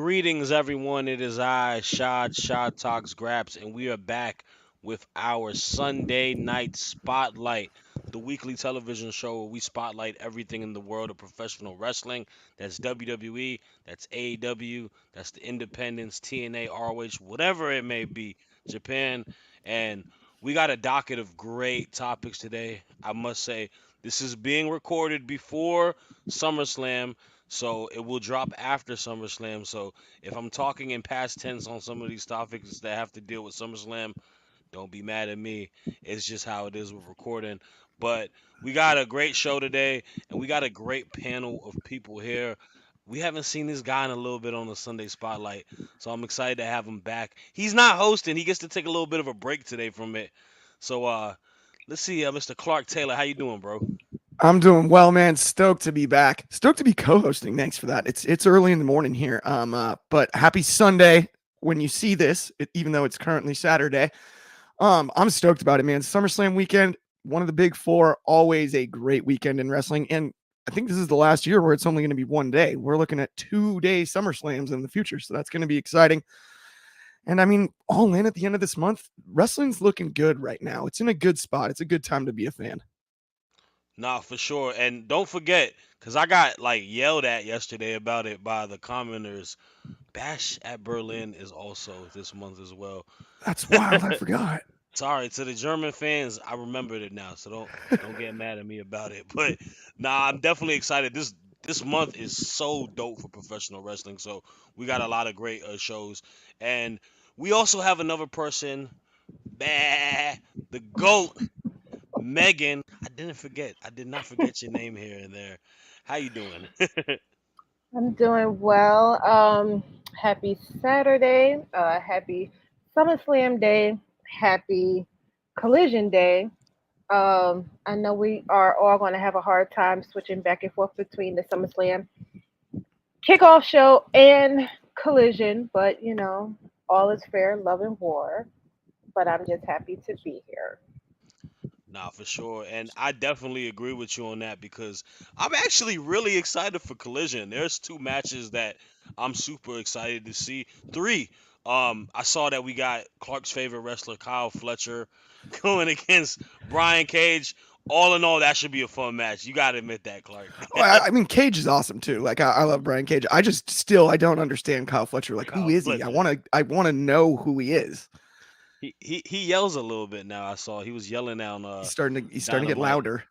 Greetings, everyone. It is I, Shad Talks Graps, and we are back with our Sunday Night Spotlight, the weekly television show where we spotlight everything in the world of professional wrestling. That's WWE, that's AEW, that's the Independents, TNA, ROH, whatever it may be, Japan. And we got a docket of great topics today. I must say, this is being recorded before SummerSlam, so it will drop after SummerSlam. So if I'm talking in past tense on some of these topics that have to deal with SummerSlam, don't be mad at me. It's just how it is with recording. But we got a great show today, and we got a great panel of people here. We haven't seen this guy in a little bit on the Sunday Spotlight, so I'm excited to have him back. He's not hosting; he gets to take a little bit of a break today from it. So let's see, Mr. Clark Taylor, how you doing, bro? I'm doing well, man. Stoked to be back. Stoked to be co-hosting. Thanks for that. It's early in the morning here. But happy Sunday when you see this, even though it's currently Saturday. I'm stoked about it, man. SummerSlam weekend, one of the big four, always a great weekend in wrestling. And I think this is the last year where it's only going to be one day. We're looking at 2-day SummerSlams in the future, so that's going to be exciting. And I mean, all in at the end of this month, wrestling's looking good right now. It's in a good spot. It's a good time to be a fan. Nah, for sure. And don't forget, because I got like yelled at yesterday about it by the commenters. Bash at Berlin is also this month as well. That's wild. I forgot. Sorry to the German fans, I remembered it now, so don't get mad at me about it. But nah, I'm definitely excited. This month is so dope for professional wrestling. So we got a lot of great shows, and we also have another person, bah, the goat, Megan. I didn't forget. I did not forget your name here and there. How you doing? I'm doing well. Happy Saturday. Happy SummerSlam Day. Happy Collision Day. I know we are all going to have a hard time switching back and forth between the SummerSlam kickoff show and Collision, but all is fair, love and war. But I'm just happy to be here. Nah, for sure. And I definitely agree with you on that because I'm actually really excited for Collision. There's two matches that I'm super excited to see. Three. I saw that we got Clark's favorite wrestler, Kyle Fletcher, going against Brian Cage. All in all, that should be a fun match. You gotta admit that, Clark. Oh, I mean, Cage is awesome too. Like I love Brian Cage. I just still I don't understand Kyle Fletcher. Like who Kyle is he? I Fletcher. want to I want to know who he is. He yells a little bit now. I saw he was yelling down He's starting to get Dynamite. louder.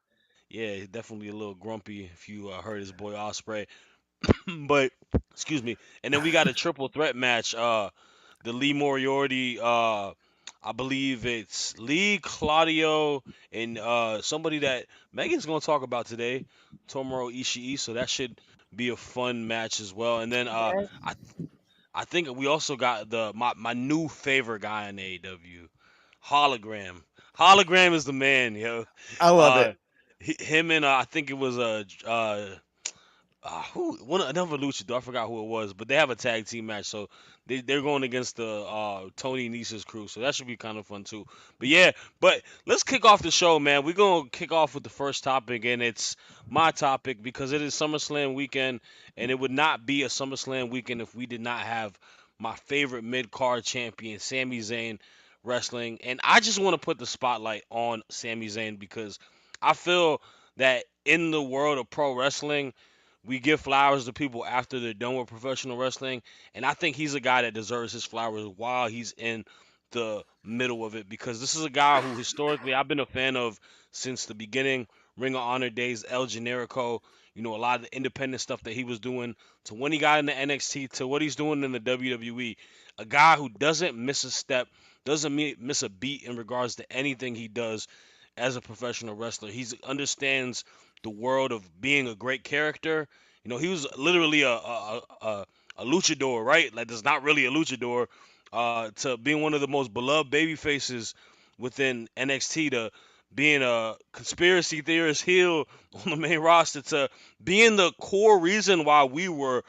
Yeah, he's definitely a little grumpy if you heard his boy Osprey. But excuse me. And then we got a triple threat match. The Lee Moriarty. I believe it's Lee, Claudio, and somebody that Megan's gonna talk about today, Tomohiro Ishii. So that should be a fun match as well. And then Yes. I think we also got my new favorite guy in AEW, Hologram. Hologram is the man, yo. I love Uh, it. him and I think it was who one another luchador. I forgot who it was, but they have a tag team match, so they're going against the Tony Nese's crew, so that should be kind of fun too. But yeah, but let's kick off the show, man. We're gonna kick off with the first topic, and it's my topic because it is SummerSlam weekend, and it would not be a SummerSlam weekend if we did not have my favorite mid card champion, Sami Zayn, wrestling. And I just want to put the spotlight on Sami Zayn because I feel that in the world of pro wrestling we give flowers to people after they're done with professional wrestling, and I think he's a guy that deserves his flowers while he's in the middle of it because this is a guy who historically I've been a fan of since the beginning. Ring of Honor days, El Generico, a lot of the independent stuff that he was doing to when he got into NXT to what he's doing in the WWE. A guy who doesn't miss a step, doesn't miss a beat in regards to anything he does as a professional wrestler. He understands the world of being a great character. He was literally a luchador, right? Like, that's not really a luchador. To being one of the most beloved baby faces within NXT, to being a conspiracy theorist heel on the main roster, to being the core reason why we were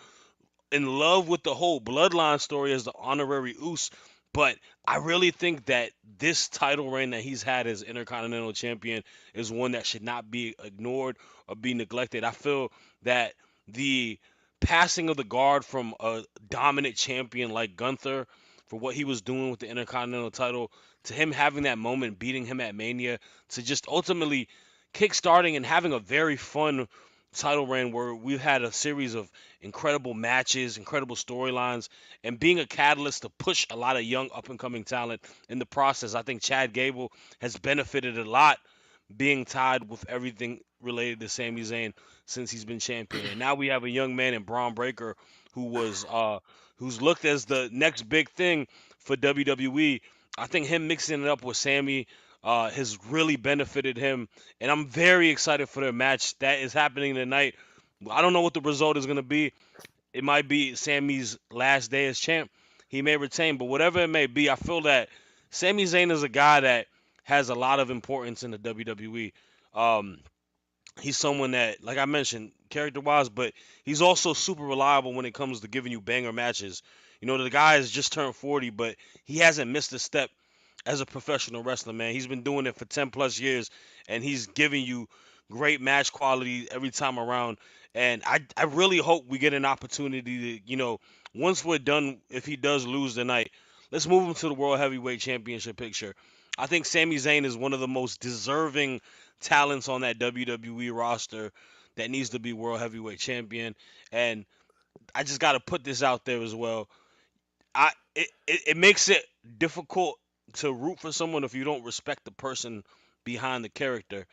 in love with the whole bloodline story as the honorary Uso. But I really think that this title reign that he's had as Intercontinental Champion is one that should not be ignored or be neglected. I feel that the passing of the guard from a dominant champion like Gunther for what he was doing with the Intercontinental title to him having that moment, beating him at Mania, to just ultimately kickstarting and having a very fun title reign where we've had a series of incredible matches, incredible storylines, and being a catalyst to push a lot of young up and coming talent in the process. I think Chad Gable has benefited a lot being tied with everything related to Sami Zayn since he's been champion. And now we have a young man in Braun Breaker who was who's looked as the next big thing for WWE. I think him mixing it up with Sami has really benefited him, and I'm very excited for their match that is happening tonight. I don't know what the result is going to be. It might be Sammy's last day as champ. He may retain, but whatever it may be, I feel that Sami Zayn is a guy that has a lot of importance in the WWE. Um, he's someone that, like I mentioned, character wise, but he's also super reliable when it comes to giving you banger matches. You know, the guy has just turned 40, but he hasn't missed a step as a professional wrestler, man. He's been doing it for 10 plus years, and he's giving you great match quality every time around. And I really hope we get an opportunity to, once we're done, if he does lose tonight, let's move him to the World Heavyweight Championship picture. I think Sami Zayn is one of the most deserving talents on that WWE roster that needs to be World Heavyweight Champion. And I just got to put this out there as well. It makes it difficult to root for someone if you don't respect the person behind the character.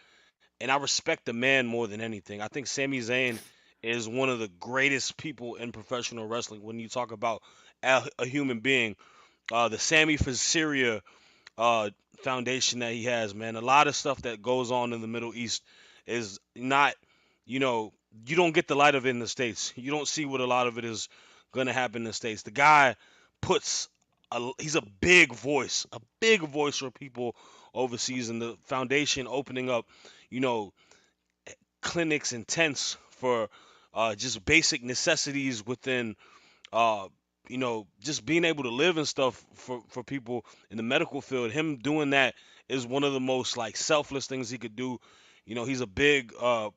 And I respect the man more than anything. I think Sami Zayn is one of the greatest people in professional wrestling when you talk about a human being. The Sammy Syria uh, foundation that he has, man. A lot of stuff that goes on in the Middle East is not, you know, you don't get the light of it in the States. You don't see what a lot of it is going to happen in the States. The guy puts, he's a big voice for people overseas, and the foundation opening up, you know, clinics and tents for just basic necessities within just being able to live and stuff for people in the medical field. Him doing that is one of the most like selfless things he could do. He's a big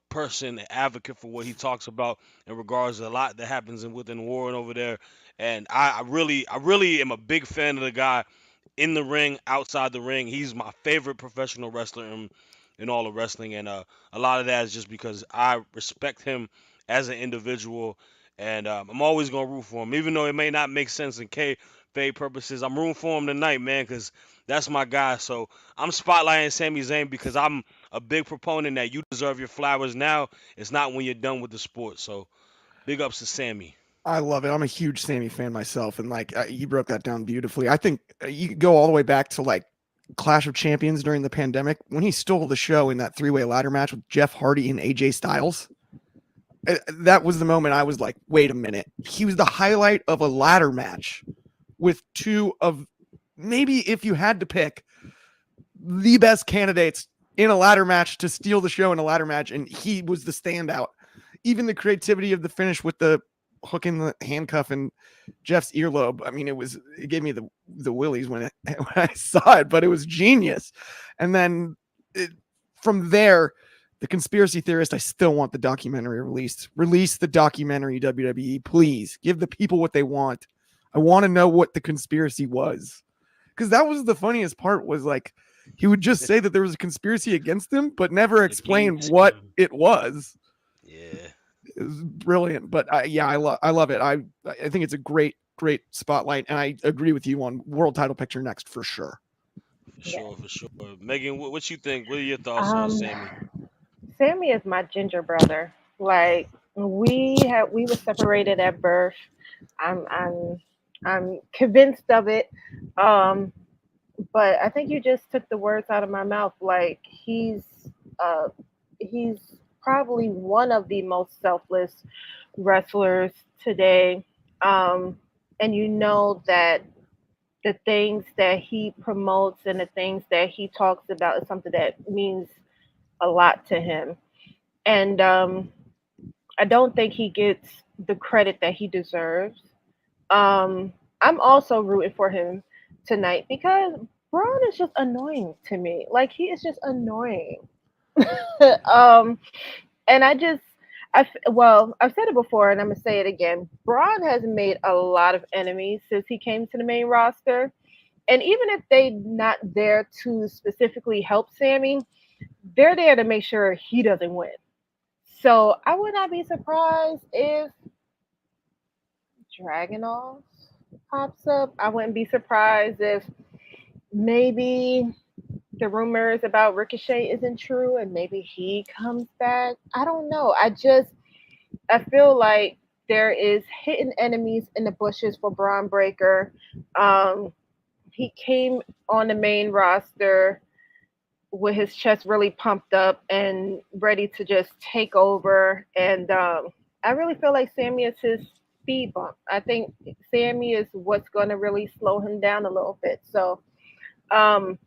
person, advocate for what he talks about in regards to a lot that happens within war and over there. And I really am a big fan of the guy in the ring, outside the ring. He's my favorite professional wrestler in all of wrestling, and a lot of that is just because I respect him as an individual, and I'm always gonna root for him, even though it may not make sense in K purposes. I'm rooting for him tonight, man, because that's my guy. So I'm spotlighting Sami Zayn because I'm a big proponent that you deserve your flowers now. It's not when you're done with the sport. So big ups to Sammy. I love it. I'm a huge Sammy fan myself, and like you broke that down beautifully. I think you could go all the way back to like Clash of Champions during the pandemic when he stole the show in that three-way ladder match with Jeff Hardy and AJ Styles. That was the moment I was like, wait a minute. He was the highlight of a ladder match with two of maybe, if you had to pick, the best candidates in a ladder match to steal the show in a ladder match, and he was the standout. Even the creativity of the finish with the hook in the handcuff and Jeff's earlobe. I mean, it gave me the willies when I saw it, but it was genius. And then from there, the conspiracy theorist, I still want the documentary released. Release the documentary, WWE, please. Give the people what they want. I want to know what the conspiracy was. Because that was the funniest part, was like, he would just say that there was a conspiracy against him, but never explain what it was. Yeah. It was brilliant. But I love it. I think it's a great spotlight. And I agree with you on world title picture next for sure. For sure. Megan, what you think? What are your thoughts on Um, Sammy? Sammy is my ginger brother. Like we were separated at birth. I'm convinced of it. Um, but I think you just took the words out of my mouth. Like uh he's probably one of the most selfless wrestlers today. Um, and you know that the things that he promotes and the things that he talks about is something that means a lot to him. And I don't think he gets the credit that he deserves. I'm also rooting for him tonight because Braun is just annoying to me. Like he is just annoying. um, and well, I've said it before, and I'm gonna say it again. Braun has made a lot of enemies since he came to the main roster, and even if they not there to specifically help Sammy, they're there to make sure he doesn't win. So I would not be surprised if Dragunov pops up. I wouldn't be surprised if maybe the rumors about Ricochet isn't true and maybe he comes back. I don't know. I feel like there is hidden enemies in the bushes for Braun Breaker. Um, he came on the main roster with his chest really pumped up and ready to just take over. And I really feel like Sammy is his speed bump. I think Sammy is what's going to really slow him down a little bit. So um,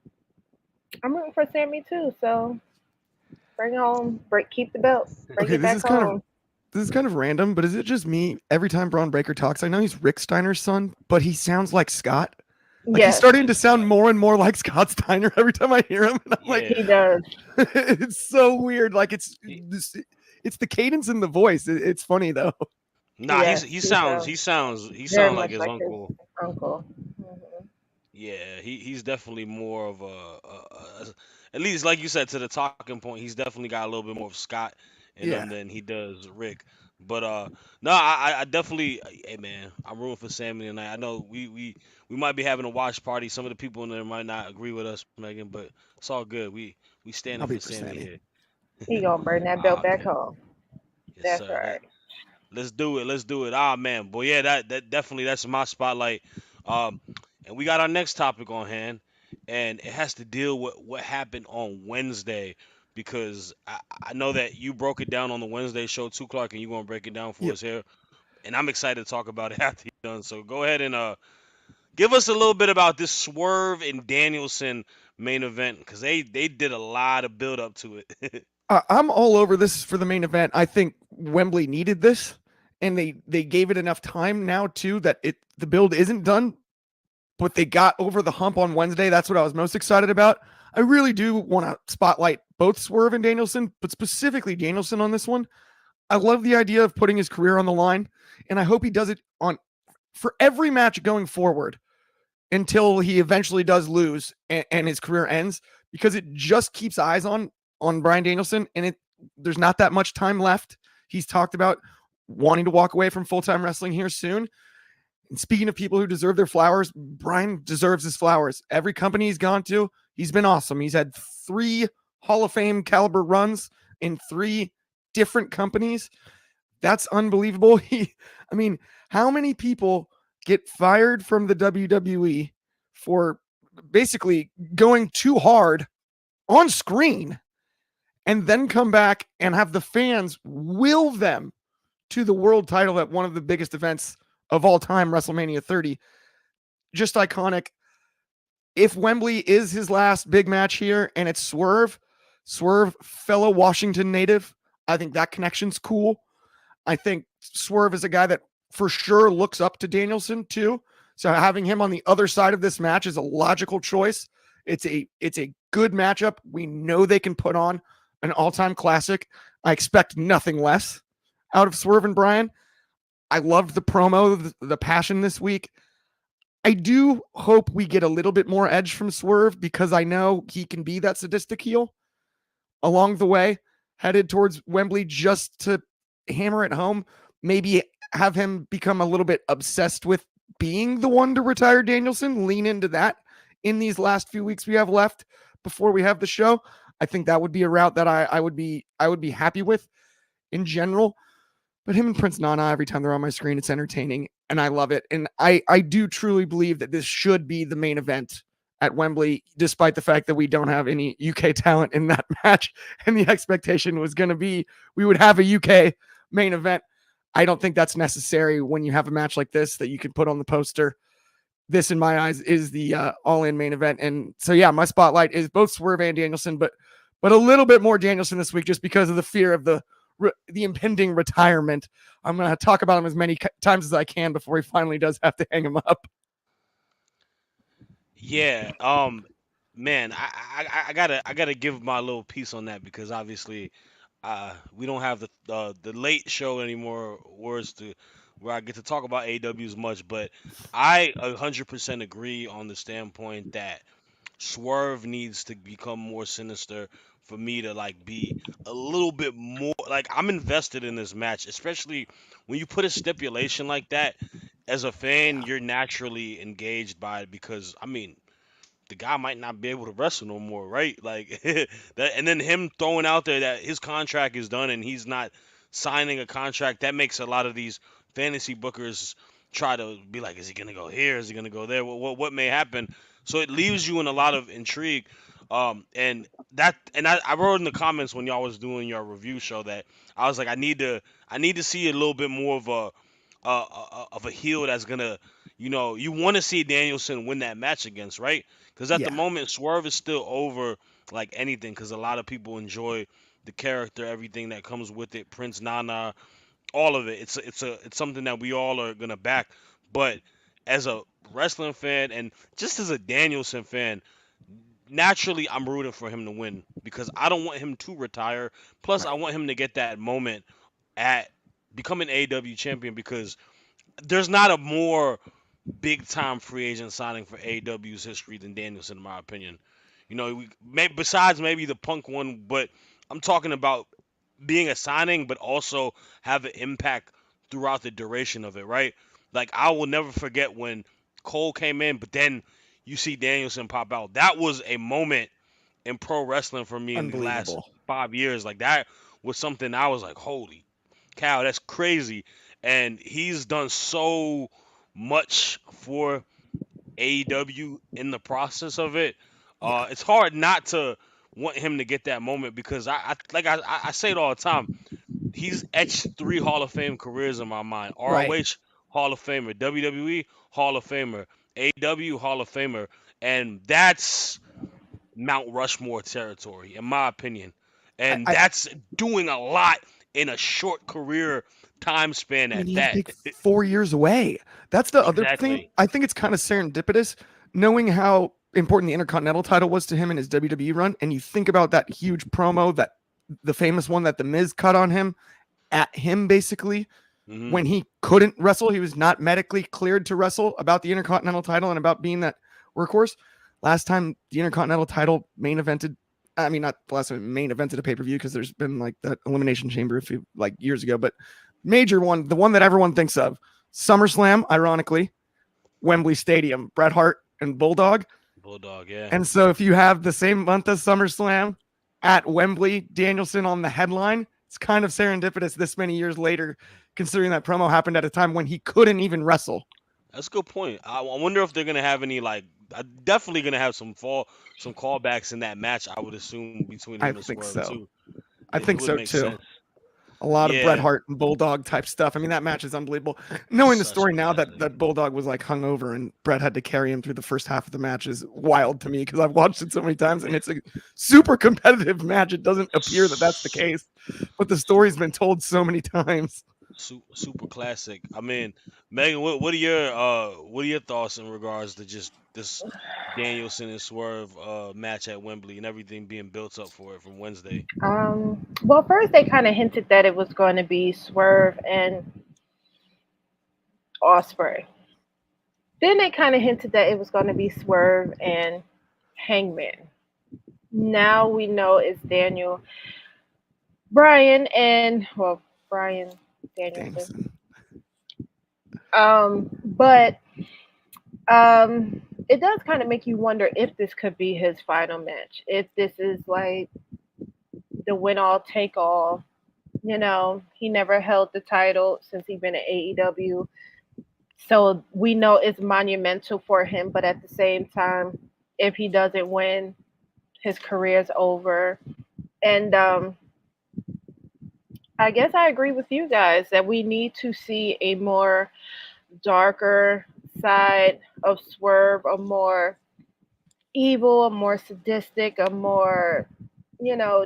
I'm rooting for Sammy too. So bring it home, keep the belt, bring Okay, it back home. this is kind of random, but is it just me? Every time Braun Breaker talks, I know he's Rick Steiner's son, but he sounds like Scott. Like he's Yes, starting to sound more and more like Scott Steiner every time I hear him, and I'm like, he Yeah. does. it's so weird. Like He- it's the cadence in the voice. It's funny though. Nah, Yes, he he sounds sounds he very sounds like much his like his uncle. uncle. Mhm. Yeah, he's definitely more of at least like you said to the talking point. He's definitely got a little bit more of Scott in him Yeah, than he does Rick. But no, I definitely, hey man, I'm rooting for Sammy tonight. I know we might be having a watch party. Some of the people in there might not agree with us, Megan, but it's all good. We standing I'll for be for Sammy Sammy. here. He gonna bring that belt Ah back man, home. yes That's sir. right. Let's do it. Let's do it. Ah man, boy, yeah, that definitely that's my spotlight. Um, and we got our next topic on hand, and it has to deal with what happened on Wednesday because I know that you broke it down on the Wednesday show too, Clark, and you're gonna break it down for Yep. us here. And I'm excited to talk about it after you're done. So go ahead and give us a little bit about this Swerve and Danielson main event because they did a lot of build up to it. I'm all over this for the main event. I think Wembley needed this, and they gave it enough time now too that the build isn't done, but they got over the hump on Wednesday. That's what I was most excited about. I really do want to spotlight both Swerve and Danielson, but specifically Danielson on this one. I love the idea of putting his career on the line, and I hope he does it on for every match going forward until he eventually does lose and his career ends, because it just keeps eyes on Bryan Danielson, and there's not that much time left. He's talked about wanting to walk away from full-time wrestling here soon. And speaking of people who deserve their flowers, Bryan deserves his flowers. Every company he's gone to, he's been awesome. He's had 3 Hall of Fame caliber runs in 3 different companies. That's unbelievable. I mean, how many people get fired from the WWE for basically going too hard on screen and then come back and have the fans will them to the world title at one of the biggest events of all time, WrestleMania 30? Just iconic. If Wembley is his last big match here and it's Swerve, fellow Washington native, I think that connection's cool. I think Swerve is a guy that for sure looks up to Danielson too. So having him on the other side of this match is a logical choice. It's a good matchup. We know they can put on an all-time classic. I expect nothing less out of Swerve and Bryan. I loved the promo, the passion this week. I do hope we get a little bit more edge from Swerve because I know he can be that sadistic heel along the way, headed towards Wembley just to hammer it home. Maybe have him become a little bit obsessed with being the one to retire Danielson, lean into that in these last few weeks we have left before we have the show. I think that would be a route that I would be happy with in general. But him and Prince Nana, every time they're on my screen, it's entertaining and I love it. And I do truly believe that this should be the main event at Wembley, despite the fact that we don't have any UK talent in that match. And the expectation was going to be we would have a UK main event. I don't think that's necessary when you have a match like this that you can put on the poster. This, in my eyes, is the all-in main event. And so, yeah, my spotlight is both Swerve and Danielson, but a little bit more Danielson this week just because of the fear of the impending retirement. I'm going to talk about him as many times as I can before he finally does have to hang him up. Yeah, man, I gotta give my little piece on that because obviously we don't have the late show anymore, words to where I get to talk about AWs much, but I 100% agree on the standpoint that Swerve needs to become more sinister for me to like be a little bit more like I'm invested in this match, especially when you put a stipulation like that. As a fan, Yeah, you're naturally engaged by it because I mean the guy might not be able to wrestle no more, right? Like that, and then him throwing out there that his contract is done and he's not signing a contract. That makes a lot of these fantasy bookers try to be like, is he gonna go here? Is he gonna go there? What may happen? So it leaves you in a lot of intrigue. And I wrote in the comments when y'all was doing your review show that I was like, I need to see a little bit more of a heel that's gonna, you want to see Danielson win that match against, right? Because at the yeah, moment, Swerve is still over like anything. Because a lot of people enjoy the character, everything that comes with it, Prince Nana, all of it. It's something that we all are gonna back. But as a wrestling fan and just as a Danielson fan, naturally I'm rooting for him to win because I don't want him to retire. Plus, I right. want him to get that moment at becoming AW champion because there's not a more big time free agent signing for AW's history than Danielson, in my opinion. Besides maybe the Punk one, but I'm talking about being a signing, but also have an impact throughout the duration of it, right? Like I will never forget when Cole came in, but then you see Danielson pop out. That was a moment in pro wrestling for me in the last Unbelievable. 5 years. Like that was something I was like, holy cow, that's crazy. And he's done so much for AEW in the process of it. Yeah, It's hard not to want him to get that moment because I say it all the time. He's etched three Hall of Fame careers in my mind. right. ROH Hall of Famer, WWE Hall of Famer, AEW Hall of Famer, and that's Mount Rushmore territory, in my opinion. And I that's doing a lot in a short career time span I mean, at he had to that. take 4 years away. That's the other thing. Exactly. I think it's kind of serendipitous, knowing how important the Intercontinental title was to him in his WWE run. And you think about that huge promo, that the famous one that the Miz cut on him at him, basically Hmm. when he couldn't wrestle, he was not medically cleared to wrestle, about the Intercontinental title and about being that workhorse. Last time the Intercontinental title main evented, I mean, not the last time it main evented a pay per view because there's been like that Elimination Chamber a few like years ago, but major one, the one that everyone thinks of, SummerSlam, ironically, Wembley Stadium, Bret Hart and Bulldog. Bulldog, yeah. And so if you have the same month as SummerSlam at Wembley, Danielson on the headline, it's kind of serendipitous this many years later, considering that promo happened at a time when he couldn't even wrestle. That's a good point. I wonder if they're gonna have any like. Definitely gonna have some callbacks in that match. I would assume between him I and think Swerve so. too. I It think would so make too. sense. A lot of Bret Yeah, Hart and Bulldog type stuff. I mean, that match is unbelievable. Knowing the such a story now that classic. that Bulldog was like hungover and Bret had to carry him through the first half of the match is wild to me because I've watched it so many times and it's a super competitive match. It doesn't appear that that's the Su- case, but the story's Super, been told so many times. super classic. I mean, Megan, what are your thoughts in regards to just this Danielson and Swerve match at Wembley and everything being built up for it from Wednesday? Well, first they kind of hinted that it was going to be Swerve and Osprey. Then they kind of hinted that it was going to be Swerve and Hangman. Now we know it's Daniel, Brian, and well, Brian Danielson. Danielson. But it does kind of make you wonder if this could be his final match. If this is like the win all take all. He never held the title since he's been at AEW. So we know it's monumental for him, but at the same time, if he doesn't win, his career's over. And I guess I agree with you guys that we need to see a more darker side of Swerve, a more evil, a more sadistic, a more, you know,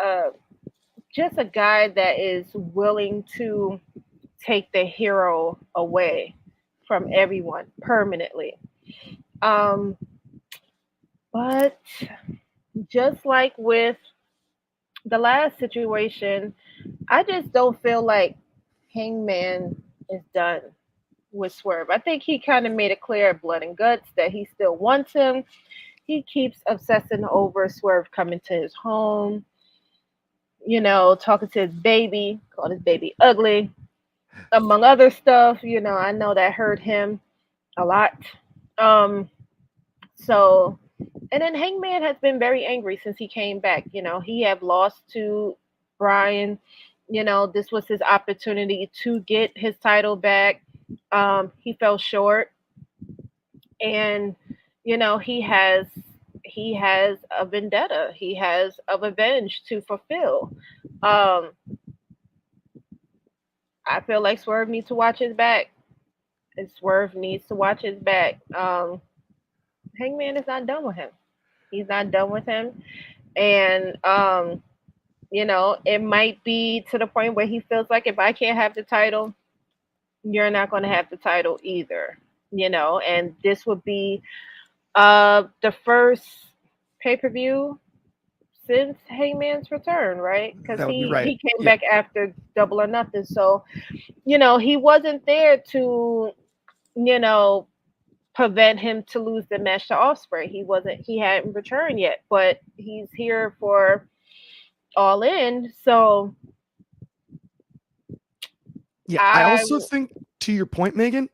uh, just a guy that is willing to take the hero away from everyone permanently. Um, but just like with the last situation, I just don't feel like Hangman is done with Swerve. I think he kind of made it clear at Blood and Guts that he still wants him. He keeps obsessing over Swerve coming to his home, talking to his baby, called his baby ugly, among other stuff. I know that hurt him a lot. Um, so, and then Hangman has been very angry since he came back. He have lost to Brian. This was his opportunity to get his title back. He fell short, and he has a vendetta. He has a revenge to fulfill. Um, I feel like Swerve needs to watch his back. And Swerve needs to watch his back. Hangman is not done with him. He's not done with him, and it might be to the point where he feels like if I can't have the title, you're not going to have the title either. And this would be the first pay-per-view since Hangman's return, right? Because That would be right. he came Yeah. back after Double or Nothing, so he wasn't there to you know prevent him to lose the match to Osprey. He hadn't returned yet, but he's here for All In. So Yeah. I I also think, to your point, Megan,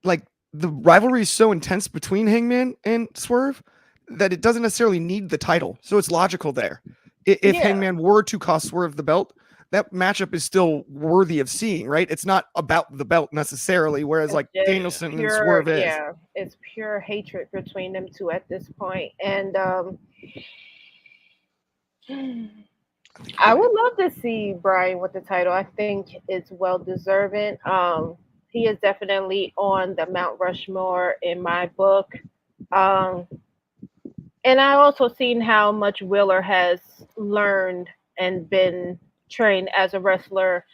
like the rivalry is so intense between Hangman and Swerve that it doesn't necessarily need the title. So it's logical there. If yeah, Hangman were to cost Swerve the belt, that matchup is still worthy of seeing, right? It's not about the belt necessarily, whereas it's like just Yeah. Danielson and pure, Swerve is. yeah, it's pure hatred between them two at this point. And I think you're I right. would love to see Brian with the title. I think it's well deserving. He is definitely on the Mount Rushmore in my book. Um, and I also seen how much Wheeler has learned and been trained as a wrestler,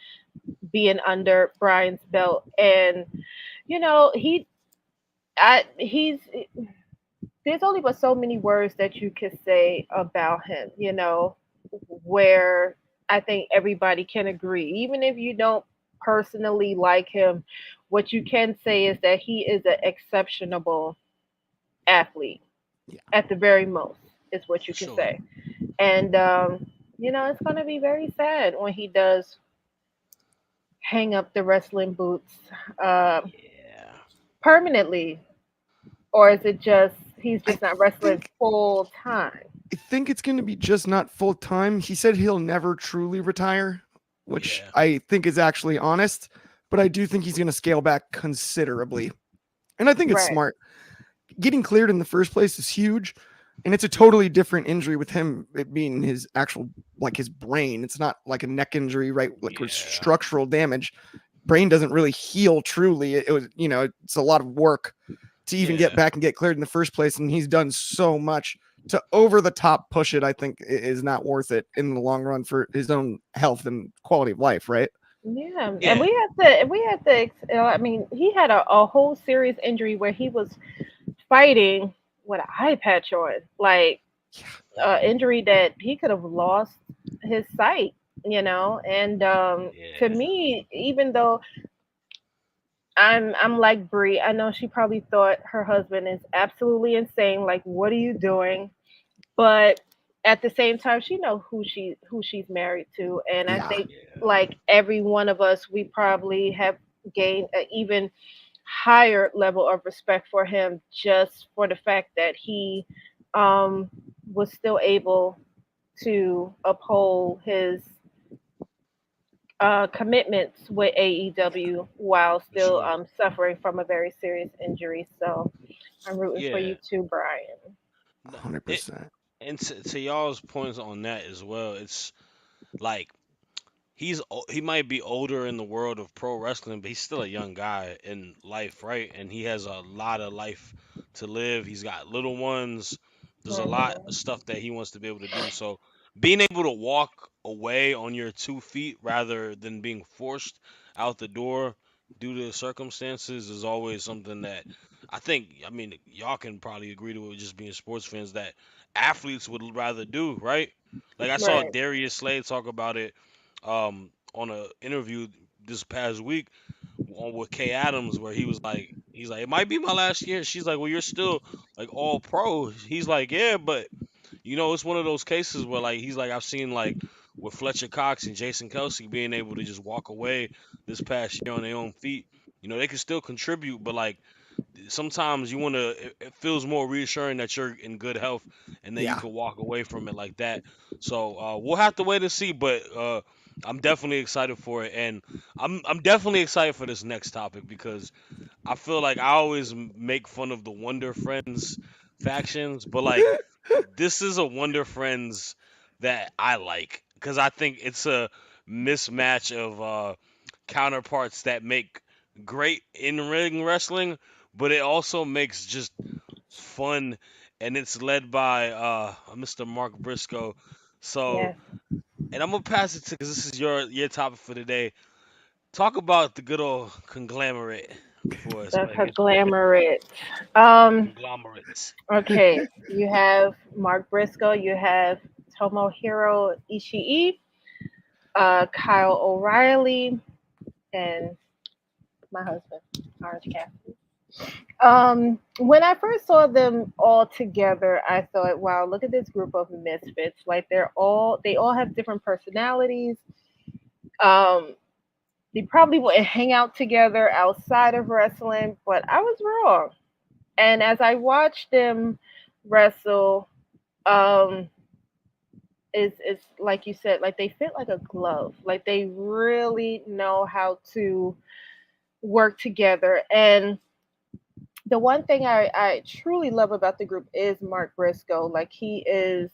being under Brian's belt. And he's there's only but so many words that you could say about him. Where I think everybody can agree, even if you don't personally like him. What you can say is that he is an exceptional athlete, Yeah. at the very most, is what For you can sure. say. And it's going to be very sad when he does hang up the wrestling boots uh, Yeah. permanently, or is it just he's I just not wrestling think full time? I think it's going to be just not full time. He said he'll never truly retire, which Yeah. I think is actually honest, but I do think he's going to scale back considerably. And I think it's Right. smart. Getting cleared in the first place is huge, and it's a totally different injury with him it being his actual like his brain. It's not like a neck injury, right? Like with Yeah. structural damage. Brain doesn't really heal truly. It was, it's a lot of work to even get Yeah. back and get cleared in the first place. And he's done so much to over the top push it. I think is not worth it in the long run for his own health and quality of life, right? Yeah, and Yeah. I mean, he had a whole serious injury where he was fighting with an eye patch on, like Yeah, Hmm. injury that he could have lost his sight. And to Yeah. me, even though I'm like Brie, I know she probably thought her husband is absolutely insane. Like, what are you doing? But at the same time, she know who she's married to, and I yeah, think Yeah. like every one of us, we probably have gained an even higher level of respect for him just for the fact that he um, was still able to uphold his commitments with AEW while For still sure. suffering from a very serious injury. So I'm rooting for Yeah. you too, Brian. No, 100%. and to y'all's points on that as well, it's like he might be older in the world of pro wrestling, but he's still a young guy in life, right? And he has a lot of life to live. He's got little ones. There's a lot of Hmm. stuff that he wants to be able to do. So being able to walk away on your 2 feet rather than being forced out the door due to circumstances is always something that I think. I mean, y'all can probably agree to it, just being sports fans, that athletes would rather do, right? Like I saw Right. Darius Slade talk about it on a interview this past week on with Kay Adams, where he's like, it might be my last year. She's like, well, you're still like all pro. He's like, yeah, but it's one of those cases where like he's like, I've seen like with Fletcher Cox and Jason Kelsey being able to just walk away this past year on their own feet. They can still contribute, but like sometimes you want to it feels more reassuring that you're in good health and then you Yeah. can walk away from it like that. So we'll have to wait and see, but I'm definitely excited for it, and I'm definitely excited for this next topic because I feel like I always make fun of the Wonder Friends factions, but like this is a Wonder Friends that I like because I think it's a mismatch of counterparts that make great in ring wrestling, but it also makes just fun, and it's led by Mr. Mark Briscoe. So, Yes. and I'm gonna pass it to because this is your topic for today. Talk about the good old conglomerate for us, The my nigga. conglomerate. Um, Conglomerate. okay. You have Mark Briscoe, you have Tomohiro Ishii, Kyle O'Reilly, and my husband, Orange Cassidy. When I first saw them all together, I thought, wow, look at this group of misfits. Like they all have different personalities. Um, they probably wouldn't hang out together outside of wrestling, but I was wrong. And as I watched them wrestle, um, is like you said, like they fit like a glove. Like they really know how to work together. And the one thing I truly love about the group is Mark Briscoe. Like he is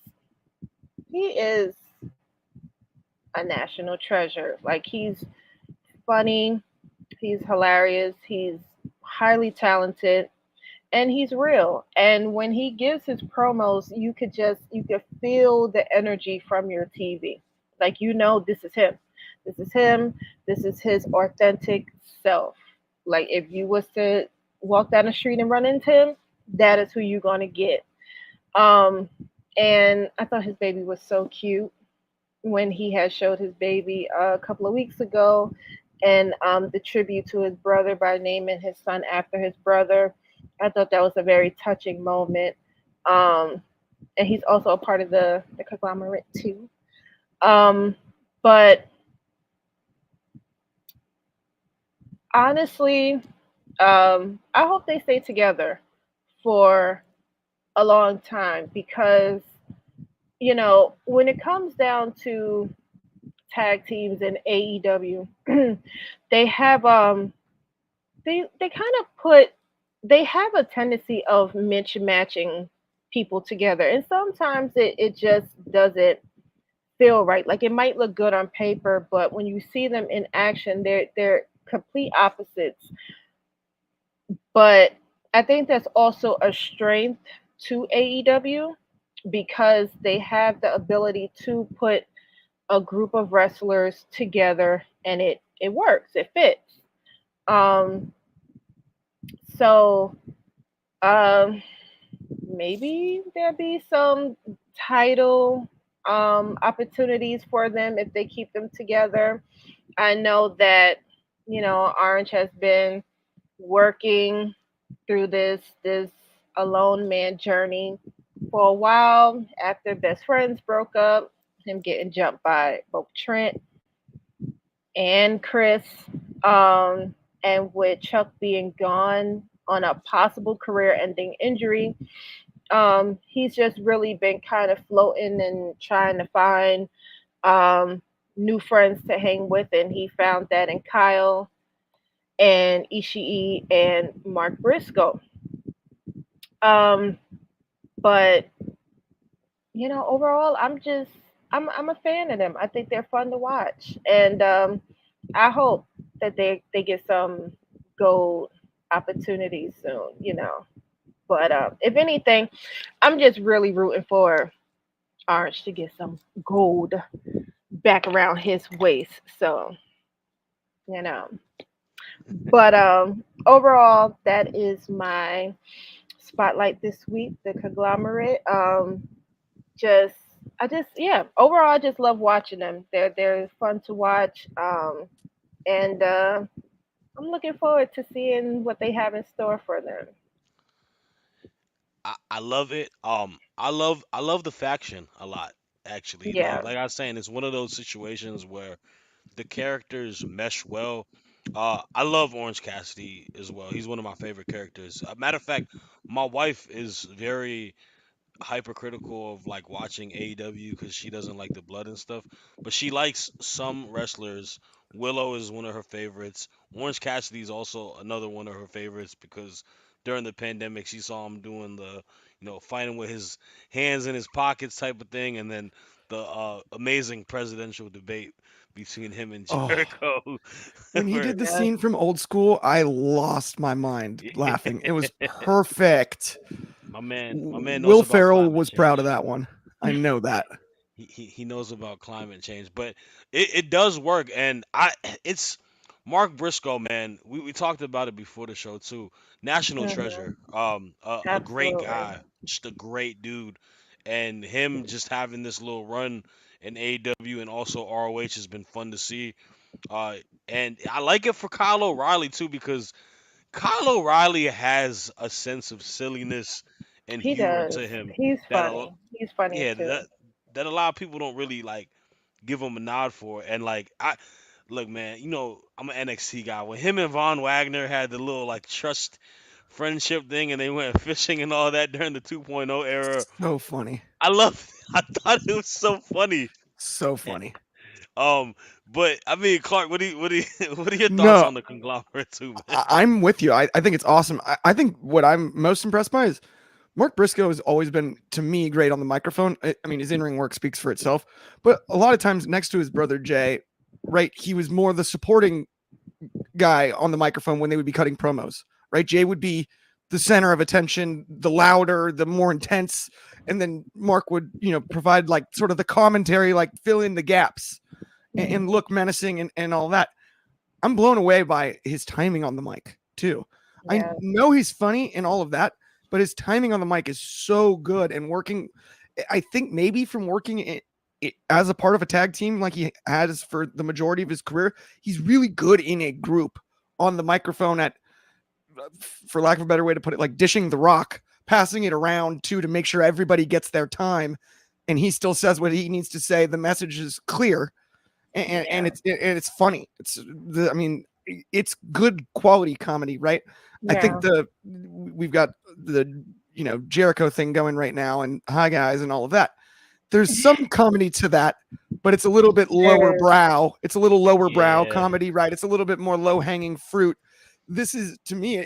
a national treasure. Like he's funny, he's hilarious, he's highly talented, and he's real. And when he gives his promos, you could feel the energy from your TV. Like this is him. This is him. This is his authentic self. Like if you was to walk down the street and run into him, that is who you're gonna get. Um, and I thought his baby was so cute when he had showed his baby a couple of weeks ago, and the tribute to his brother by naming his son after his brother. I thought that was a very touching moment. Um, and he's also a part of the conglomerate too. Um, but honestly, I hope they stay together for a long time because when it comes down to tag teams in AEW, they have they kind of put they have a tendency of matching people together, and sometimes it just doesn't feel right. Like it might look good on paper, but when you see them in action, they're complete opposites. But I think that's also a strength to AEW because they have the ability to put a group of wrestlers together and it works, it fits. Um, so um, maybe there'll be some title opportunities for them if they keep them together. I know that Orange has been working through this alone man journey for a while after best friends broke up, him getting jumped by both Trent and Chris, and with Chuck being gone on a possible career ending injury, he's just really been kind of floating and trying to find um, new friends to hang with, and he found that in Kyle and Ishii and Mark Briscoe. Um, but overall, I'm a fan of them. I think they're fun to watch, and I hope that they get some gold opportunities soon. But if anything, I'm just really rooting for Orange to get some gold back around his waist. So you know, but overall, that is my spotlight this week. The conglomerate. Just Yeah, overall I just love watching them. They're fun to watch. And I'm looking forward to seeing what they have in store for them. I love it. I love the faction a lot. Actually, Yeah. like I was saying, it's one of those situations where the characters mesh well. I love Orange Cassidy as well. He's one of my favorite characters. Matter of fact, my wife is very hypercritical of like watching AEW because she doesn't like the blood and stuff. But she likes some wrestlers. Willow is one of her favorites. Orange Cassidy is also another one of her favorites because during the pandemic she saw him doing the, fighting with his hands in his pockets type of thing, and then the amazing presidential debate between him and Oh, Jericho. when he Where did the Yeah. scene from Old School, I lost my mind laughing. It was perfect. my man knows Will about Ferrell climate was proud of change. that one. I know that. He knows about climate change, but it does work, and it's Mark Briscoe, man. We talked about it before the show too. National Hmm. treasure, a great Absolutely. guy, just a great dude, and him just having this little run in AEW and also ROH has been fun to see. Uh, and I like it for Kyle O'Reilly too because Kyle O'Reilly has a sense of silliness and He humor does. to him He's that funny. He's funny yeah, too. that a lot of people don't really like give him a nod for. And like I look, man, I'm an NXT guy. When him and Von Wagner had the little like trust friendship thing and they went fishing and all that during the 2.0 era, So funny. I love I thought it was so funny. So funny. Um, but I mean, Clark, what are your thoughts No, on the conglomerate too, man? I'm with you. I think it's awesome. I think what I'm most impressed by is Mark Briscoe has always been, to me, great on the microphone. I mean, his in ring work speaks for itself, but a lot of times next to his brother Jay, right, he was more the supporting guy on the microphone when they would be cutting promos, right? Jay would be the center of attention, the louder, the more intense, and then Mark would, provide like sort of the commentary, like fill in the gaps and Hmm. look menacing and all that. I'm blown away by his timing on the mic too. I Yeah. know he's funny and all of that, but his timing on the mic is so good and working. I think maybe from working as a part of a tag team like he has for the majority of his career, he's really good in a group on the microphone at, for lack of a better way to put it, like dishing the rock, passing it around too to make sure everybody gets their time, and he still says what he needs to say. The message is clear, and Yeah. it's funny. I mean, it's good quality comedy, right? I think Yeah. we've got the Jericho thing going right now, and Hi Guys and all of that. There's some comedy to that, but it's a little bit lower There is. brow. It's a little lower brow Yeah, comedy, right? It's a little bit more low hanging fruit. This is, to me,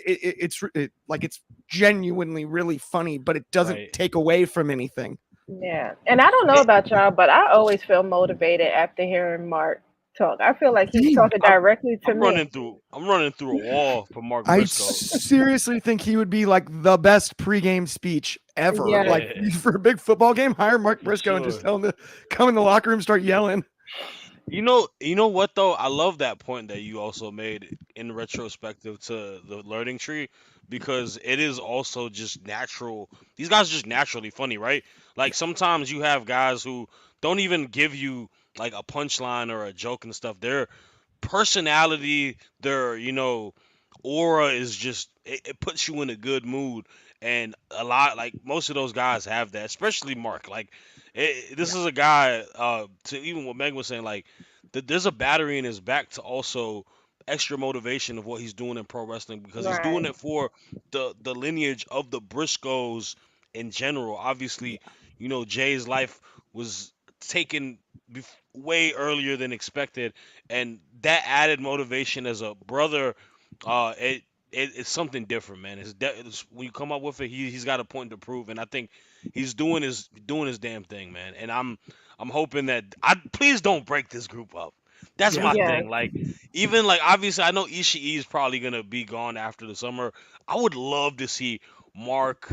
like it's genuinely really funny, but it doesn't right. take away from anything. Yeah. And I don't know It, about y'all, but I always feel motivated after hearing Mark talk. I feel like he's Same. talking I'm directly to I'm me. running through a wall for Mark I Briscoe. seriously think he would be like the best pregame speech ever. Yes. Like Yeah, for a big football game, hire Mark for Briscoe and just sure. tell him to come in the locker room, start yelling. You know what though? I love that point that you also made in retrospective to the learning tree because it is also just natural. These guys are just naturally funny, right? Like sometimes you have guys who don't even give you like a punchline or a joke and stuff. Their personality, their aura is just it puts you in a good mood. And a lot like most of those guys have that, especially Mark. Like this is a guy to even what Meg was saying, like there's a battery in his back to also extra motivation of what he's doing in pro wrestling because he's doing Right. it for the lineage of the Briscoes in general. Obviously, Jay's life was taken way earlier than expected, and that added motivation as a brother. It's something different, man. It's when you come up with it, he's got a point to prove, and I think he's doing his damn thing, man. And I'm hoping that I please don't break this group up. That's Yeah. my Yes. thing. Like even like obviously I know Ishii is probably gonna be gone after the summer. I would love to see Mark,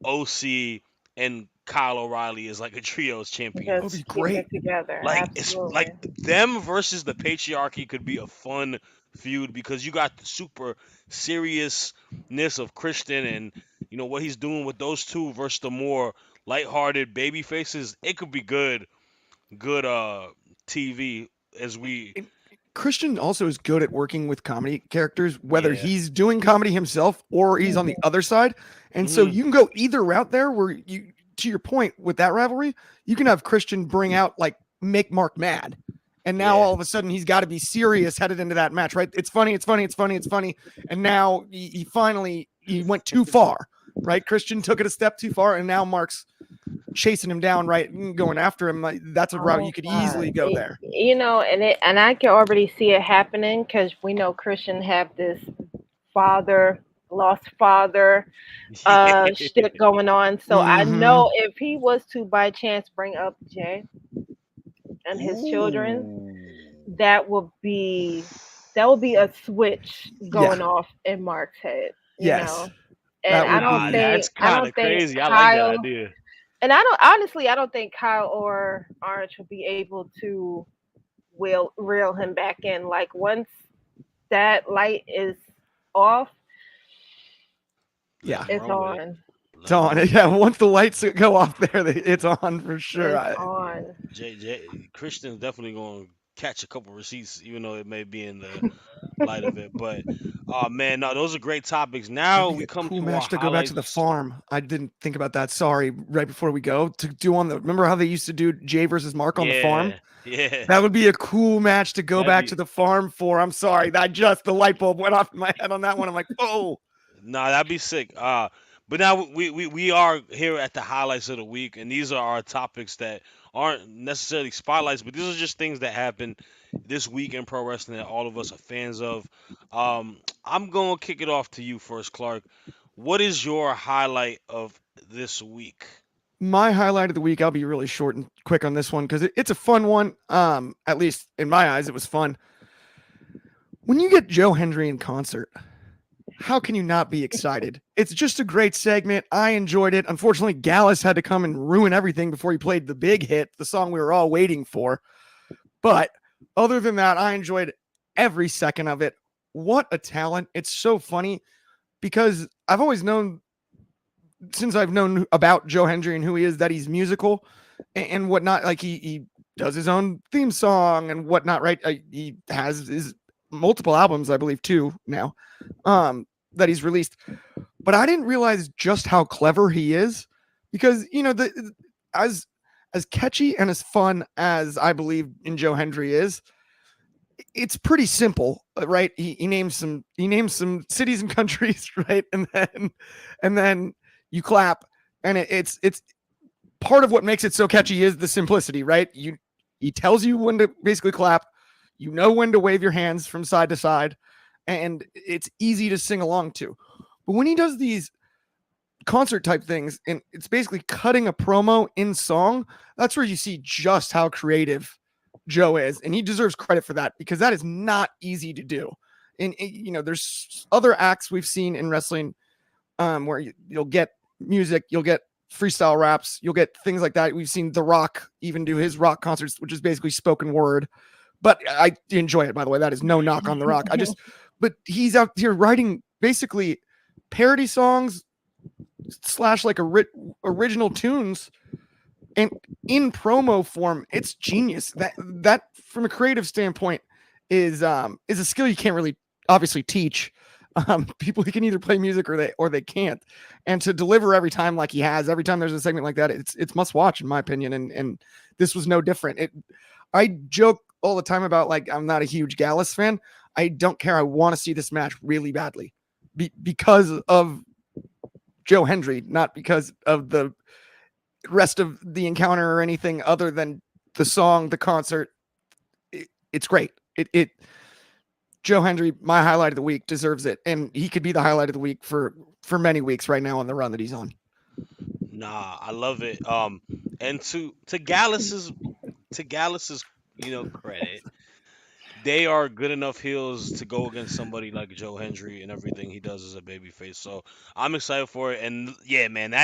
OC, and Kyle O'Reilly as like a trios That would Just be champions. keep great. it together. Like it's Absolutely. like them versus the patriarchy could be a fun feud because you got the super seriousness of Christian and what he's doing with those two versus the more lighthearted baby faces, it could be good TV as we And Christian also is good at working with comedy characters, whether yeah. he's doing comedy himself or he's on the Mhm. other side. And so Hmm. you can go either route there where you, to your point with that rivalry, you can have Christian bring out like make Mark mad. And now Yeah. all of a sudden he's got to be serious headed into that match, right? It's funny, it's funny, it's funny, it's funny. And now he finally he went too far, right? Christian took it a step too far, and now Mark's chasing him down, right? And going after him. Like, that's a route you Oh could God. easily go there. And I can already see it happening because we know Christian have this father, lost father, shit going on. So I Mm-hmm. know if he was to by chance bring up Jay and his children, Ooh. that would be that would be a switch Yeah. going off in Mark's head, you Yes. know. And That would be That's I kind don't of think crazy. I like that Kyle idea. and I don't honestly I don't think Kyle or Orange will be able to will reel him back in. Like once that light is off, Let yeah. him it's run with it. on. It's Let him on. run with Yeah. it. Once the lights go off there, it's on for sure. It's on. Christian's definitely going to catch a couple receipts, even though it may be in the light of it. But, oh man, no, those are great topics. That'd Now be we a come cool to our match to go back to the highlights. farm. I didn't think about that. Sorry. Right before we go to do on the. Remember how they used to do Jay versus Mark on the farm? Yeah, yeah, That would be a cool match to go that'd back to be the farm for. I'm sorry. That just the light bulb went off in my head on that one. I'm like, oh, nah, that'd be sick. But now we are here at the highlights of the week, and these are our topics that aren't necessarily spotlights, but these are just things that happened this week in pro wrestling that all of us are fans of. I'm gonna kick it off to you first, Clark. What is your highlight of this week? my highlight of the week. I'll be really short and quick on this one because it's a fun one. At least in my eyes, it was fun. When you get Joe Hendry in concert, how can you not be excited? It's just a great segment. I enjoyed it. Unfortunately, Gallus had to come and ruin everything before he played the big hit, the song we were all waiting for. But other than that, I enjoyed every second of it. What a talent. It's so funny because I've always known, since I've known about Joe Hendry and who he is, that he's musical and whatnot. Like he does his own theme song and whatnot, right? He has his multiple albums, I believe, too, now that he's released. But I didn't realize just how clever he is because, as as catchy and as fun as I believe in Joe Hendry is, it's pretty simple, right? He names some cities and countries, right? And then you clap, and it's part of what makes it so catchy is the simplicity, right? He tells you when to basically clap, you know when to wave your hands from side to side, and it's easy to sing along to. But when he does these concert type things and it's basically cutting a promo in song, that's where you see just how creative Joe is, and he deserves credit for that because that is not easy to do. And there's other acts we've seen in wrestling where you'll get music, you'll get freestyle raps, you'll get things like that. We've seen The Rock even do his rock concerts, which is basically spoken word. But I enjoy it, by the way. That is no knock on The Rock. But he's out here writing basically parody songs slash like original tunes, and in promo form, it's genius. That from a creative standpoint is a skill you can't really obviously teach. People who can either play music or they can't, and to deliver every time like he has, every time there's a segment like that, it's must watch in my opinion. And this was no different. I joke all the time about like I'm not a huge Gallus fan. I don't care. I want to see this match really badly because of Joe Hendry, not because of the rest of the encounter or anything other than the song, the concert. It's great. It Joe Hendry, my highlight of the week, deserves it, and he could be the highlight of the week for many weeks right now on the run that he's on. Nah, I love it. And to Gallus's credit, they are good enough heels to go against somebody like Joe Hendry and everything he does as a babyface. So I'm excited for it. And yeah, man,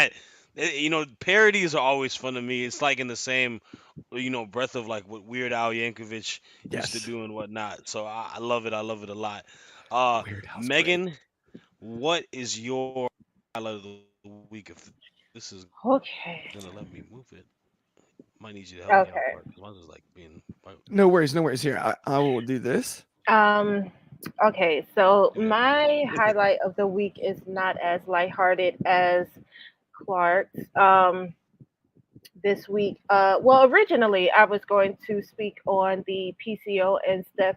parodies are always fun to me. It's like in the same breath of like what Weird Al Yankovic used to Yes, do and whatnot. So I love it. I love it a lot. Weird Al's great. Megan, what is your highlight of the week of this week? this is Okay. gonna let me move it. Might need you to help me out, Okay. part because mine's is like being. No worries, no worries. Here, I will do this. Um, okay, so Yeah, yeah. my highlight of the week is not as lighthearted as Clark's. This week, well, originally I was going to speak on the PCO and Steph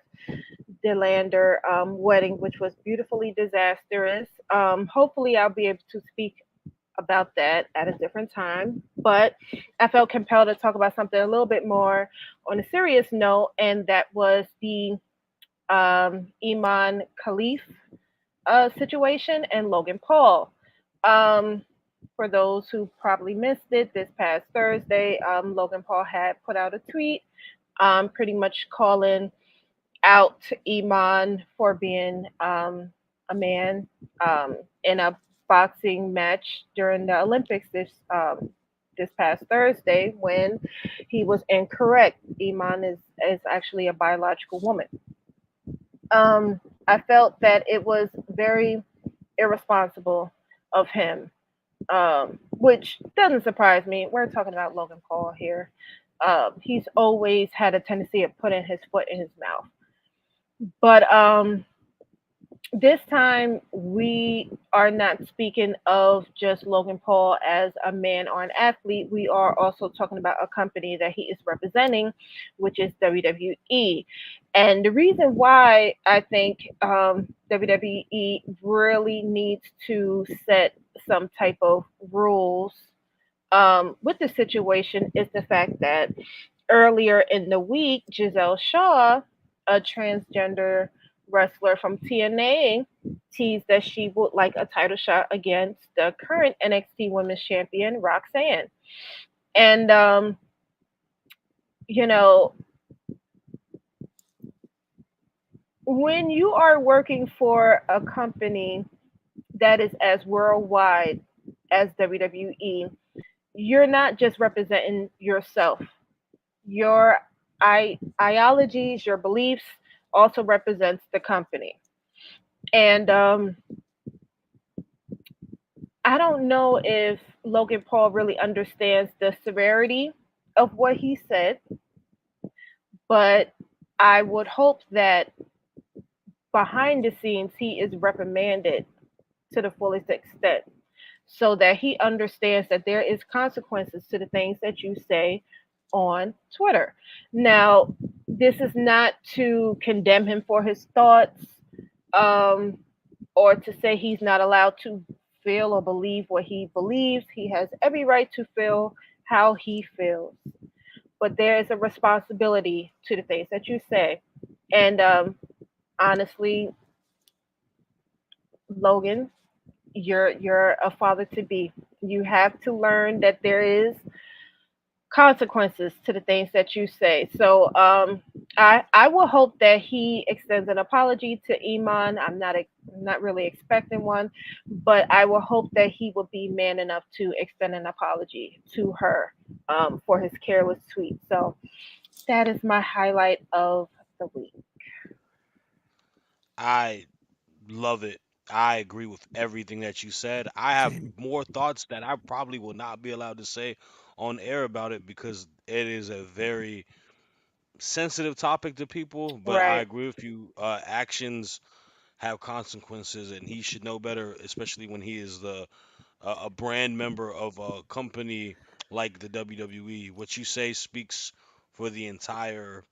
Delander wedding, which was beautifully disastrous. Hopefully, I'll be able to speak about that at a different time. But I felt compelled to talk about something a little bit more on a serious note, and that was the Iman Khalif situation and Logan Paul. Um, for those who probably missed it, this past Thursday, Logan Paul had put out a tweet pretty much calling out Iman for being a man in a boxing match during the Olympics this past Thursday when he was incorrect. Iman is actually a biological woman. I felt that it was very irresponsible of him, which doesn't surprise me. We're talking about Logan Paul here. He's always had a tendency of putting his foot in his mouth. But this time we are not speaking of just Logan Paul as a man or an athlete. We are also talking about a company that he is representing, which is WWE. And the reason why I think WWE really needs to set some type of rules with the situation is the fact that earlier in the week, Giselle Shaw, a transgender wrestler from TNA, teased that she would like a title shot against the current NXT Women's Champion, Roxanne. And, you know, when you are working for a company that is as worldwide as WWE, you're not just representing yourself. Your ideologies, your beliefs also represents the company. And I don't know if Logan Paul really understands the severity of what he said, but I would hope that behind the scenes he is reprimanded to the fullest extent so that he understands that there is consequences to the things that you say on Twitter. Now, this is not to condemn him for his thoughts um, or to say he's not allowed to feel or believe what he believes. He has every right to feel how he feels. But there is a responsibility to the things that you say. And honestly, Logan, you're a father to be. You have to learn that there is consequences to the things that you say. So I will hope that he extends an apology to Iman. I'm not really expecting one, but I will hope that he will be man enough to extend an apology to her for his careless tweet. So that is my highlight of the week. I love it. I agree with everything that you said. I have Same. more thoughts that I probably will not be allowed to say on air about it because it is a very sensitive topic to people. But I Right. agree with you. Actions have consequences, and he should know better, especially when he is a brand member of a company like the WWE. What you say speaks for the entire,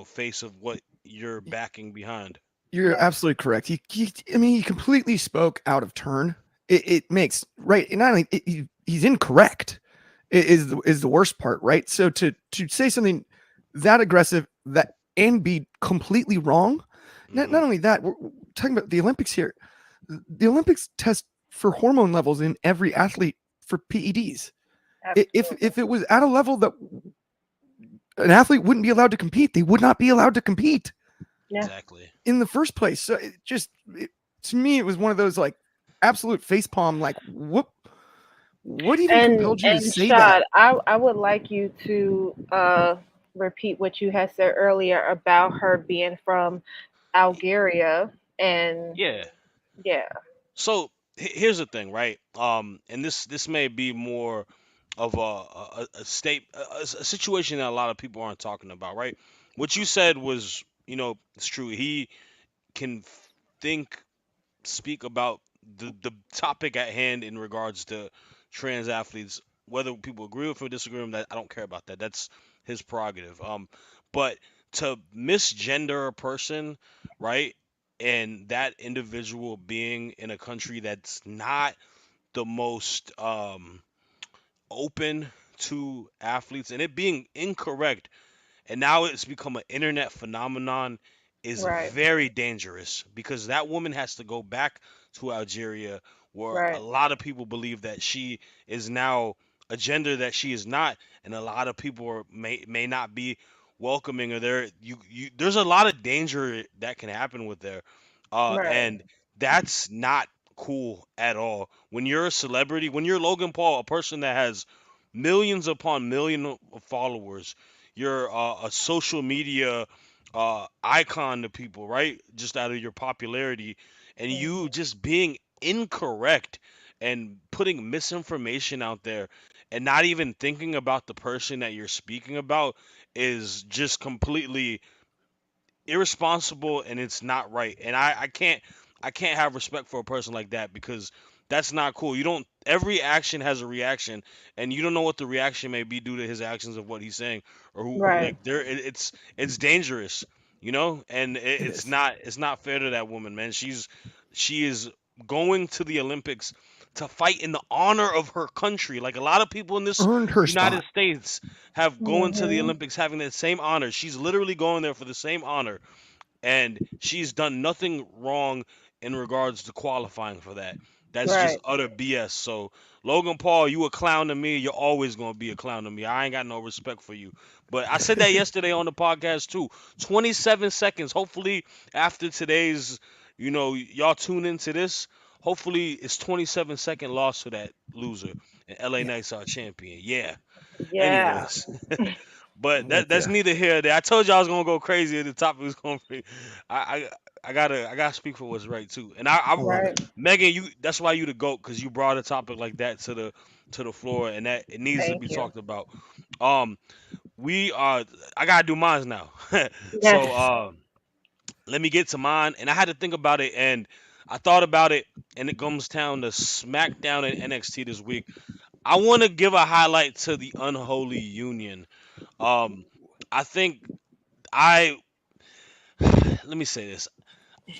face of what you're backing behind. You're Yeah. absolutely correct. I mean, he completely spoke out of turn. It makes right. Not only he's incorrect is the worst part, right? So to say something that aggressive that and be completely wrong. Hmm. Not only that, we're talking about the Olympics here. The Olympics test for hormone levels in every athlete for PEDs. If Absolutely. it was at a level that an athlete wouldn't be allowed to compete, they would not be allowed to compete Yeah. Exactly. in the first place. So to me, it was one of those like absolute facepalm, like whoop. What even compelled you to And say that? Shad, I would like you to repeat what you had said earlier about her being from Algeria and Yeah. yeah. So here's the thing, right? And this may be more of a state a situation that a lot of people aren't talking about, right? What you said was, it's true. He can think speak about the topic at hand in regards to trans athletes. Whether people agree with him or disagree with him, that I don't care about that. That's his prerogative. But to misgender a person, right, and that individual being in a country that's not the most open to athletes, and it being incorrect, and now it's become an internet phenomenon, is Right. very dangerous, because that woman has to go back to Algeria, where a Right. lot of people believe that she is now a gender that she is not, and a lot of people may not be welcoming her there. There's a lot of danger that can happen with there, Right. and that's not cool at all. When you're a celebrity, when you're Logan Paul, a person that has millions upon million of followers, you're a social media icon to people, right? Just out of your popularity, and you Mhm. just being incorrect and putting misinformation out there and not even thinking about the person that you're speaking about is just completely irresponsible, and it's not right. And I can't have respect for a person like that, because that's not cool. You don't Every action has a reaction, and you don't know what the reaction may be due to his actions of what he's saying, or who, Right. like, it's dangerous, and It it's is not fair to that woman, man. She is going to the Olympics to fight in the honor of her country. Like, a lot of people in this earned her United spot. States have going to the Mhm. Olympics having that same honor. She's literally going there for the same honor, and she's done nothing wrong in regards to qualifying for that. That's just Right. utter BS. So, Logan Paul, you a clown to me. You're always gonna be a clown to me. I ain't got no respect for you. But I said that yesterday on the podcast too. 27 seconds. Hopefully, after today's, y'all tune into this. Hopefully, it's 27-second loss to that loser, and LA Yeah, Knights are champion. Yeah. Yeah. Anyways, but but that's neither here nor there. I told you I was gonna go crazy, and the topic was gonna be. I I gotta speak for what's right too. And I I love Right. it. Megan, that's why you the goat, because you brought a topic like that to the floor, and that it needs to be Thank you. talked about. Um, we are. I gotta do mine now. So Yes. let me get to mine, and I had to think about it, and I thought about it, and it comes down to SmackDown and NXT this week. I want to give a highlight to the Unholy Union. Um, I think I let me say this.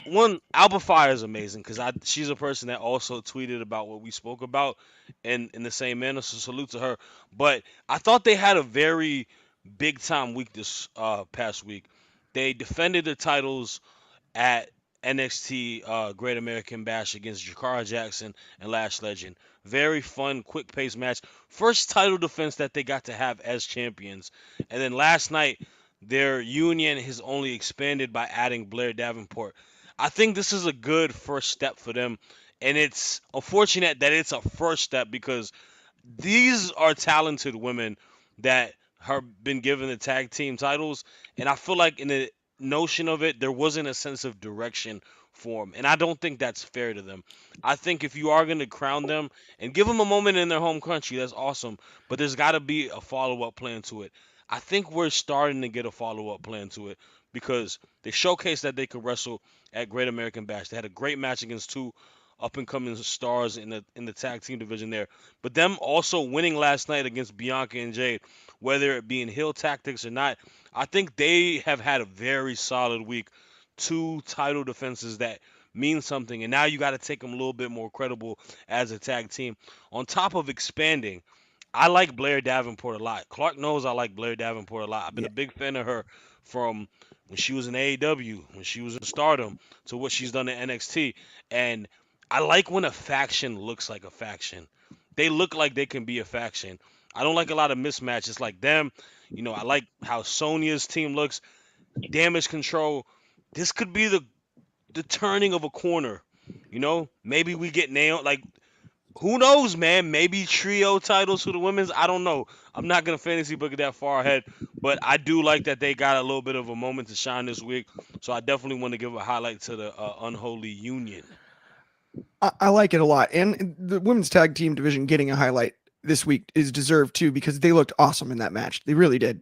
One, Alba Fire is amazing, because she's a person that also tweeted about what we spoke about in the same manner. So salute to her. But I thought they had a very big time week this past week. They defended the titles at NXT Great American Bash against Jakara Jackson and Lash Legend. Very fun, quick paced match. First title defense that they got to have as champions. And then last night, their union has only expanded by adding Blair Davenport. I think this is a good first step for them. And it's unfortunate that it's a first step, because these are talented women that have been given the tag team titles, and I feel like in the notion of it, there wasn't a sense of direction for them, and I don't think that's fair to them. I think if you are going to crown them and give them a moment in their home country, that's awesome, but there's got to be a follow-up plan to it. I think we're starting to get a follow-up plan to it, because they showcased that they could wrestle at Great American Bash. They had a great match against two up-and-coming stars in the tag team division there, but them also winning last night against Bianca and Jade, whether it be in heel tactics or not, I think they have had a very solid week. Two title defenses that mean something, and now you got to take them a little bit more credible as a tag team. On top of expanding, I like Blair Davenport a lot. Clark knows I like Blair Davenport a lot. I've been Yeah, a big fan of her from when she was in AEW, when she was in Stardom, to what she's done in NXT. And I like when a faction looks like a faction. They look like they can be a faction. I don't like a lot of mismatches like them. I like how Sonya's team looks. Damage control. This could be the turning of a corner. Maybe we get nailed. Like, who knows, man? Maybe trio titles for the women's. I don't know. I'm not gonna fantasy book it that far ahead, but I do like that they got a little bit of a moment to shine this week. So I definitely want to give a highlight to the Unholy Union. I like it a lot, and the women's tag team division getting a highlight this week is deserved too because they looked awesome in that match. They really did.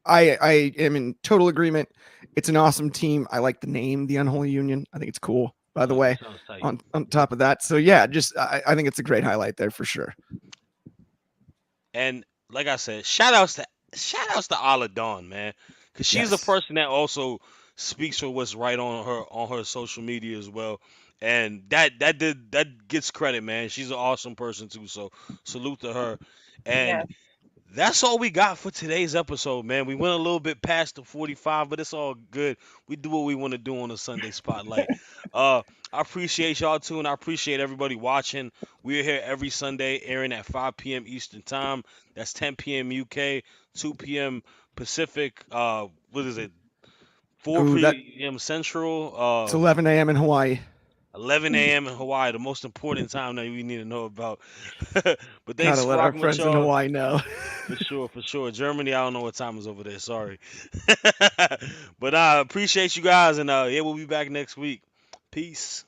I am in total agreement. It's an awesome team. I like the name, the Unholy Union. I think it's cool. By the way, Sounds tight. on top of that, so yeah, just I think it's a great highlight there for sure. And like I said, shout outs to Ala Dawn, man, because she's a Yes. person that also speaks for what's right on her social media as well, and that gets credit, man. She's an awesome person too, so salute to her. Yeah. And that's all we got for today's episode, man. We went a little bit past the 45, but it's all good. We do what we want to do on the Sunday Spotlight. I appreciate y'all too, and I appreciate everybody watching. We're here every Sunday, airing at 5 p.m. Eastern Time. That's 10 p.m. UK, 2 p.m. Pacific. What is it? 4 Ooh, that p.m. Central. it's 11 a.m. in Hawaii. 11 a.m. in Hawaii, the most important time that we need to know about. But thanks Gotta for let our rocking with friends in y'all. Hawaii know. For sure, for sure. Germany, I don't know what time is over there. Sorry. But I appreciate you guys, and yeah, we'll be back next week. Peace.